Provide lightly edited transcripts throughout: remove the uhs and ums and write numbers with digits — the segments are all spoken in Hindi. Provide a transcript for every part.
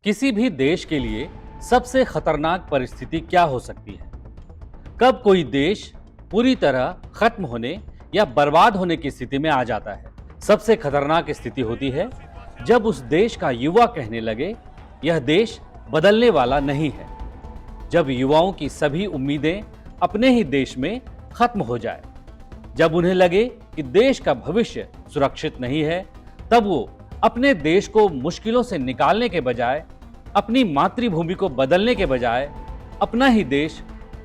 किसी भी देश के लिए सबसे खतरनाक परिस्थिति क्या हो सकती है? कब कोई देश पूरी तरह खत्म होने या बर्बाद होने की स्थिति में आ जाता है? सबसे खतरनाक स्थिति होती है जब उस देश का युवा कहने लगे, यह देश बदलने वाला नहीं है। जब युवाओं की सभी उम्मीदें अपने ही देश में खत्म हो जाए, जब उन्हें लगे कि देश का भविष्य सुरक्षित नहीं है, तब वो अपने देश को मुश्किलों से निकालने के बजाय, अपनी मातृभूमि को बदलने के बजाय अपना ही देश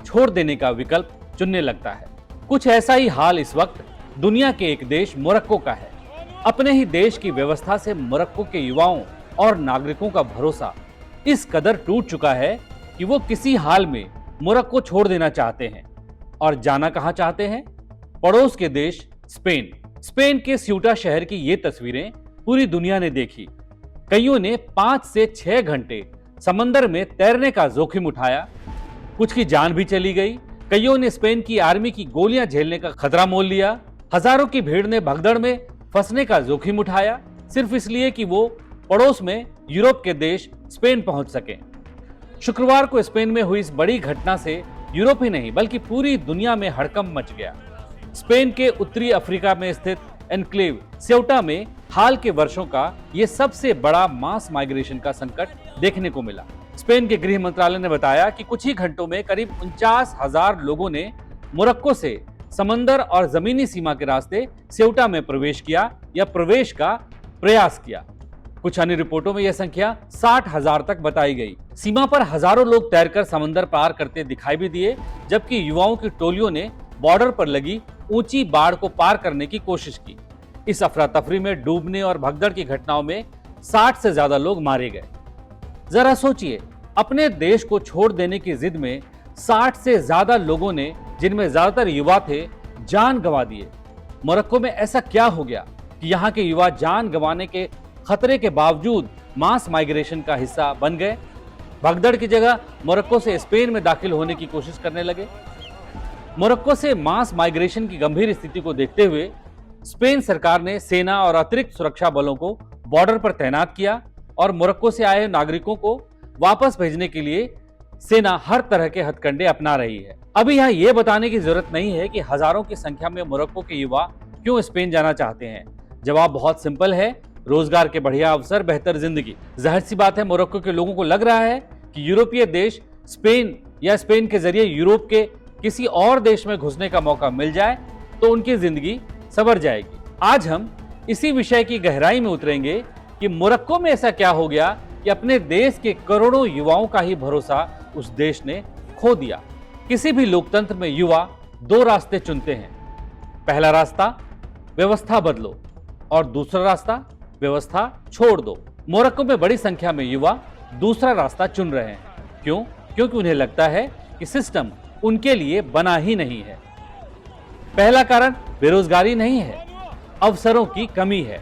छोड़ देने का विकल्प चुनने लगता है। कुछ ऐसा ही हाल इस वक्त दुनिया के एक देश मोरक्को का है। अपने ही देश की व्यवस्था से मोरक्को के युवाओं और नागरिकों का भरोसा इस कदर टूट चुका है कि वो किसी हाल में मोरक्को छोड़ देना चाहते हैं। और जाना कहां चाहते हैं? पड़ोस के देश स्पेन। स्पेन के स्यूटा शहर की ये तस्वीरें पूरी दुनिया ने देखी। कईयों ने 5 से 6 घंटे समंदर में तैरने का जोखिम उठाया, कुछ की जान भी चली गई। कईयों ने स्पेन की आर्मी की गोलियां झेलने का खतरा मोल लिया। हजारों की भीड़ ने भगदड़ में फंसने का जोखिम उठाया, सिर्फ इसलिए कि वो पड़ोस में यूरोप के देश स्पेन पहुंच सके। शुक्रवार को स्पेन में हुई इस बड़ी घटना से यूरोप ही नहीं बल्कि पूरी दुनिया में हड़कंप मच गया। स्पेन के उत्तरी अफ्रीका में स्थित एनक्लेव सेउटा में हाल के वर्षों का यह सबसे बड़ा मास माइग्रेशन का संकट देखने को मिला। स्पेन के गृह मंत्रालय ने बताया कि कुछ ही घंटों में करीब 49,000 लोगों ने मोरक्को से समंदर और जमीनी सीमा के रास्ते सेउटा में प्रवेश किया या प्रवेश का प्रयास किया। कुछ अन्य रिपोर्टों में यह संख्या 60,000 तक बताई गई। सीमा पर हजारों लोग तैरकर समंदर पार करते दिखाई भी दिए, जबकि युवाओं की टोलियों ने बॉर्डर पर लगी ऊंची बाढ़ को पार करने की कोशिश की। इस अफरा तफरी में डूबने और भगदड़ की घटनाओं में 60 से ज्यादा लोग मारे गए। जरा सोचिए, अपने देश को छोड़ देने की जिद में 60 से ज्यादा लोगों ने, जिनमें ज्यादातर युवा थे, जान गंवा दिए। मोरक्को में ऐसा क्या हो गया कि यहाँ के युवा जान गंवाने के खतरे के बावजूद मास माइग्रेशन का हिस्सा बन गए? भगदड़ की जगह मोरक्को से स्पेन में दाखिल होने की कोशिश करने लगे। मोरक्को से मास माइग्रेशन की गंभीर स्थिति को देखते हुए स्पेन सरकार ने सेना और अतिरिक्त सुरक्षा बलों को बॉर्डर पर तैनात किया और मोरक्को से आए नागरिकों को वापस भेजने के लिए सेना हर तरह के हथकंडे अपना रही है। अभी यहाँ ये बताने की जरूरत नहीं है कि हजारों की संख्या में मोरक्को के युवा क्यों स्पेन जाना चाहते हैं। जवाब बहुत सिंपल है, रोजगार के बढ़िया अवसर, बेहतर जिंदगी। जाहिर सी बात है, मोरक्को के लोगों को लग रहा है कि यूरोपीय देश स्पेन या स्पेन के जरिए यूरोप के किसी और देश में घुसने का मौका मिल जाए तो उनकी जिंदगी संवर जाएगी। आज हम इसी विषय की गहराई में उतरेंगे कि मोरक्को में ऐसा क्या हो गया कि अपने देश के करोड़ों युवाओं का ही भरोसा उस देश ने खो दिया। किसी भी लोकतंत्र में युवा 2 रास्ते चुनते हैं। पहला रास्ता, व्यवस्था बदलो, और दूसरा रास्ता, व्यवस्था छोड़ दो। मोरक्को में बड़ी संख्या में युवा दूसरा रास्ता चुन रहे हैं। क्यों? क्योंकि उन्हें लगता है कि सिस्टम उनके लिए बना ही नहीं है। पहला कारण बेरोजगारी नहीं है, अवसरों की कमी है।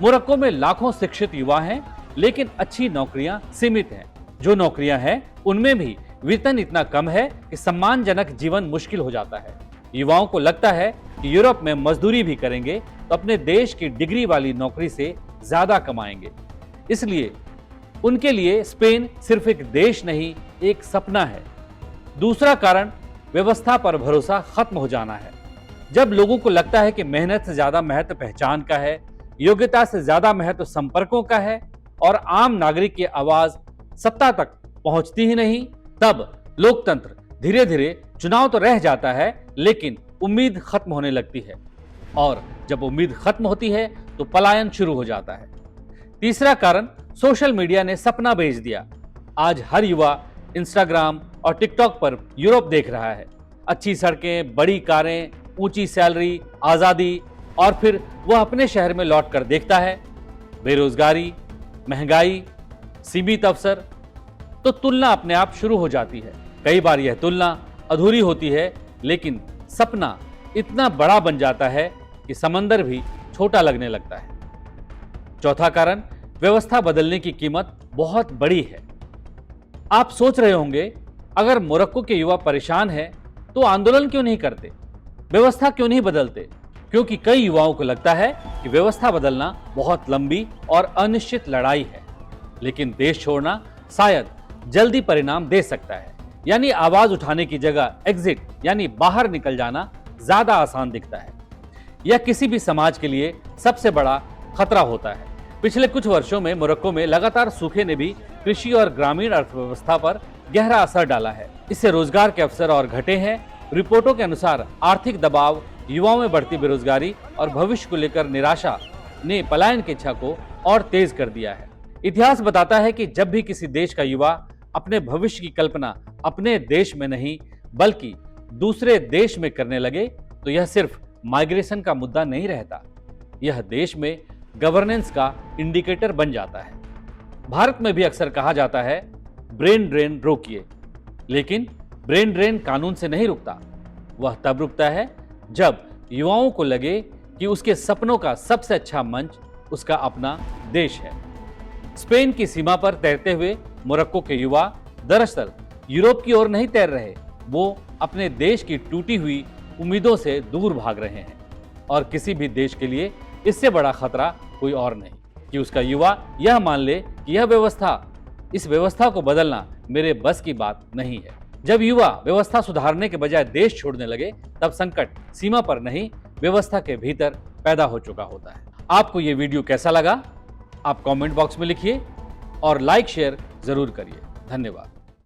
मोरक्को में लाखों शिक्षित युवा हैं, लेकिन अच्छी नौकरियां सीमित हैं। जो नौकरियां हैं उनमें भी वेतन इतना कम है कि सम्मानजनक जीवन मुश्किल हो जाता है। युवाओं को लगता है कि यूरोप में मजदूरी भी करेंगे तो अपने देश की डिग्री वाली नौकरी से ज्यादा कमाएंगे। इसलिए उनके लिए स्पेन सिर्फ एक देश नहीं, एक सपना है। दूसरा कारण, व्यवस्था पर भरोसा खत्म हो जाना है। जब लोगों को लगता है कि मेहनत से ज्यादा महत्व पहचान का है, योग्यता से ज्यादा महत्व संपर्कों का है और आम नागरिक की आवाज सत्ता तक पहुंचती ही नहीं, तब लोकतंत्र धीरे धीरे, चुनाव तो रह जाता है लेकिन उम्मीद खत्म होने लगती है। और जब उम्मीद खत्म होती है तो पलायन शुरू हो जाता है। तीसरा कारण, सोशल मीडिया ने सपना बेच दिया। आज हर युवा इंस्टाग्राम और टिकटॉक पर यूरोप देख रहा है। अच्छी सड़कें, बड़ी कारें, ऊंची सैलरी, आजादी, और फिर वह अपने शहर में लौटकर देखता है बेरोजगारी, महंगाई, सीमित अवसर, तो तुलना अपने आप शुरू हो जाती है। कई बार यह तुलना अधूरी होती है, लेकिन सपना इतना बड़ा बन जाता है कि समंदर भी छोटा लगने लगता है। चौथा कारण, व्यवस्था बदलने की कीमत बहुत बड़ी है। आप सोच रहे होंगे, अगर मोरक्को के युवा परेशान हैं तो आंदोलन क्यों नहीं करते, व्यवस्था क्यों नहीं बदलते? क्योंकि कई युवाओं को लगता है कि व्यवस्था बदलना बहुत लंबी और अनिश्चित लड़ाई है। लेकिन देश छोड़ना शायद जल्दी परिणाम दे सकता है। यानी आवाज उठाने की जगह एग्जिट यानी बाहर निकल जाना ज्यादा आसान दिखता है। यह किसी भी समाज के लिए सबसे बड़ा खतरा होता है। पिछले कुछ वर्षों में मोरक्को में लगातार सूखे ने भी कृषि और ग्रामीण अर्थव्यवस्था पर गहरा असर डाला है। इससे रोजगार के अवसर और घटे हैं। रिपोर्टों के अनुसार आर्थिक दबाव, युवाओं में बढ़ती बेरोजगारी और भविष्य को लेकर निराशा ने पलायन की इच्छा को और तेज कर दिया है। इतिहास बताता है कि जब भी किसी देश का युवा अपने भविष्य की कल्पना अपने देश में नहीं बल्कि दूसरे देश में करने लगे तो यह सिर्फ माइग्रेशन का मुद्दा नहीं रहता, यह देश में गवर्नेंस का इंडिकेटर बन जाता है। भारत में भी अक्सर कहा जाता है ब्रेन ड्रेन रोकिए, लेकिन ब्रेन ड्रेन कानून से नहीं रुकता। वह तब रुकता है जब युवाओं को लगे कि उसके सपनों का सबसे अच्छा मंच उसका अपना देश है। स्पेन की सीमा पर तैरते हुए मोरक्को के युवा दरअसल यूरोप की ओर नहीं तैर रहे, वो अपने देश की टूटी हुई उम्मीदों से दूर भाग रहे हैं। और किसी भी देश के लिए इससे बड़ा खतरा कोई और नहीं कि उसका युवा यह मान ले कि इस व्यवस्था को बदलना मेरे बस की बात नहीं है। जब युवा व्यवस्था सुधारने के बजाय देश छोड़ने लगे तब संकट सीमा पर नहीं व्यवस्था के भीतर पैदा हो चुका होता है। आपको ये वीडियो कैसा लगा आप कमेंट बॉक्स में लिखिए और लाइक शेयर जरूर करिए। धन्यवाद।